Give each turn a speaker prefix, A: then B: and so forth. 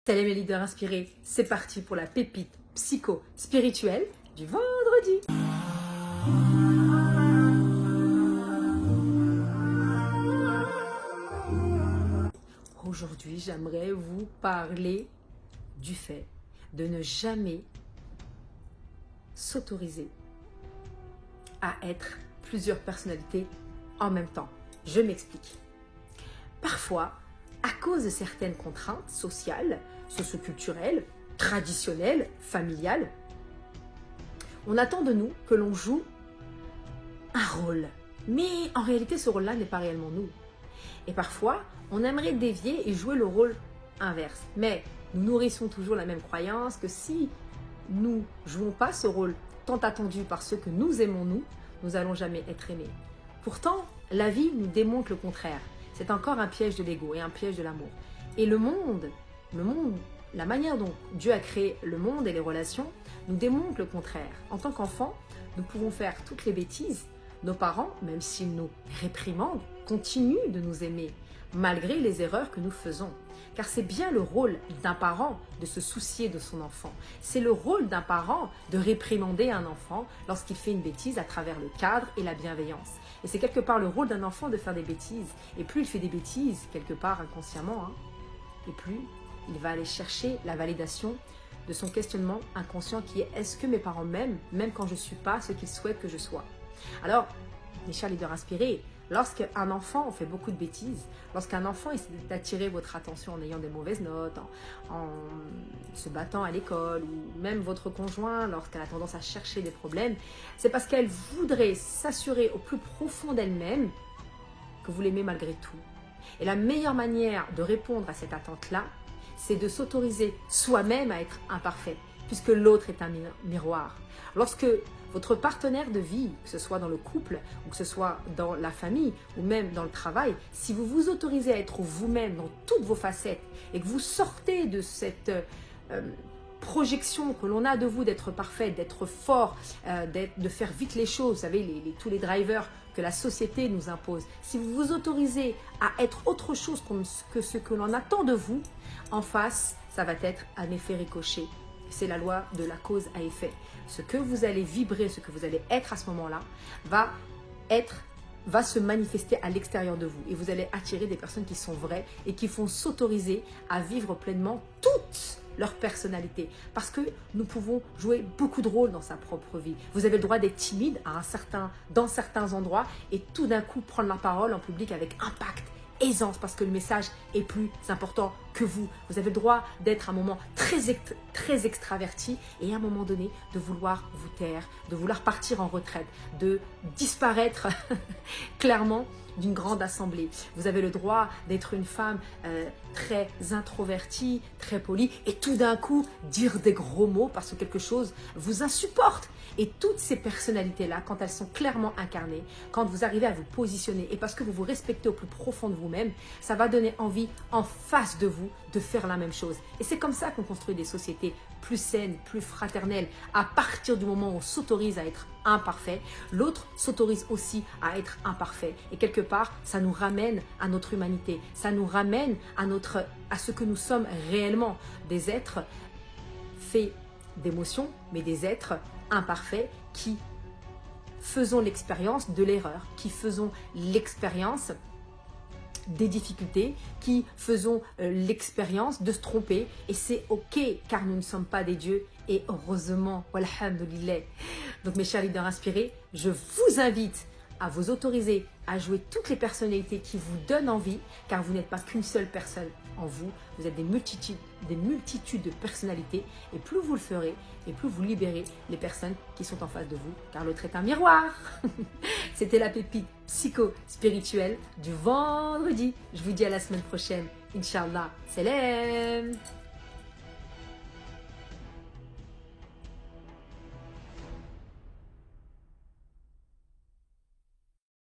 A: Salut mes leaders inspirés, c'est parti pour la pépite psycho-spirituelle du vendredi. Aujourd'hui, j'aimerais vous parler du fait de ne jamais s'autoriser à être plusieurs personnalités en même temps. Je m'explique. Parfois, à cause de certaines contraintes sociales, socioculturelles, traditionnelles, familiales, on attend de nous que l'on joue un rôle. Mais en réalité, ce rôle-là n'est pas réellement nous. Et parfois, on aimerait dévier et jouer le rôle inverse. Mais nous nourrissons toujours la même croyance que si nous ne jouons pas ce rôle tant attendu par ceux que nous aimons nous n'allons jamais être aimés. Pourtant, la vie nous démontre le contraire. C'est encore un piège de l'ego et un piège de l'amour. Et le monde, la manière dont Dieu a créé le monde et les relations, nous démontre le contraire. En tant qu'enfants, nous pouvons faire toutes les bêtises. Nos parents, même s'ils nous réprimandent, continuent de nous aimer, malgré les erreurs que nous faisons. Car c'est bien le rôle d'un parent de se soucier de son enfant. C'est le rôle d'un parent de réprimander un enfant lorsqu'il fait une bêtise à travers le cadre et la bienveillance. Et c'est quelque part le rôle d'un enfant de faire des bêtises. Et plus il fait des bêtises, quelque part inconsciemment, et plus il va aller chercher la validation de son questionnement inconscient qui est « est-ce que mes parents m'aiment, même quand je ne suis pas ce qu'ils souhaitent que je sois ?» Alors, mes chers leaders inspirés, lorsqu'un enfant fait beaucoup de bêtises, lorsqu'un enfant essaie d'attirer votre attention en ayant des mauvaises notes, en se battant à l'école, ou même votre conjoint lorsqu'elle a tendance à chercher des problèmes, c'est parce qu'elle voudrait s'assurer au plus profond d'elle-même que vous l'aimez malgré tout. Et la meilleure manière de répondre à cette attente-là, c'est de s'autoriser soi-même à être imparfait, puisque l'autre est un miroir. Lorsque votre partenaire de vie, que ce soit dans le couple, ou que ce soit dans la famille, ou même dans le travail, si vous vous autorisez à être vous-même dans toutes vos facettes, et que vous sortez de cette projection que l'on a de vous d'être parfait, d'être fort, de faire vite les choses, vous savez, tous les drivers que la société nous impose, si vous vous autorisez à être autre chose que ce que l'on attend de vous, en face, ça va être un effet ricochet. C'est la loi de la cause à effet. Ce que vous allez vibrer, ce que vous allez être à ce moment-là, va se manifester à l'extérieur de vous. Et vous allez attirer des personnes qui sont vraies et qui vont s'autoriser à vivre pleinement toute leur personnalité. Parce que nous pouvons jouer beaucoup de rôles dans sa propre vie. Vous avez le droit d'être timide dans certains endroits et tout d'un coup prendre la parole en public avec impact, aisance, parce que le message est plus important que vous. Vous avez le droit d'être à un moment très extraverti et à un moment donné de vouloir vous taire, de vouloir partir en retraite, de disparaître clairement d'une grande assemblée. Vous avez le droit d'être une femme très introvertie, très polie et tout d'un coup dire des gros mots parce que quelque chose vous insupporte. Et toutes ces personnalités-là, quand elles sont clairement incarnées, quand vous arrivez à vous positionner et parce que vous vous respectez au plus profond de vous-même, ça va donner envie en face de vous de faire la même chose. Et c'est comme ça qu'on construit des sociétés plus saines, plus fraternelles. À partir du moment où on s'autorise à être imparfait, l'autre s'autorise aussi à être imparfait. Et quelque part, ça nous ramène à notre humanité. Ça nous ramène à ce que nous sommes réellement. Des êtres faits d'émotions, mais des êtres imparfaits qui faisons l'expérience de l'erreur, qui faisons l'expérience des difficultés, qui faisons l'expérience de se tromper. Et c'est ok, car nous ne sommes pas des dieux. Et heureusement, walhamdulillah. Donc mes chers leaders inspirés, je vous invite à vous autoriser à jouer toutes les personnalités qui vous donnent envie, car vous n'êtes pas qu'une seule personne en vous, vous êtes des multitudes de personnalités, et plus vous le ferez, et plus vous libérez les personnes qui sont en face de vous, car l'autre est un miroir. C'était la pépite psycho-spirituelle du vendredi. Je vous dis à la semaine prochaine, Inch'Allah. Salam.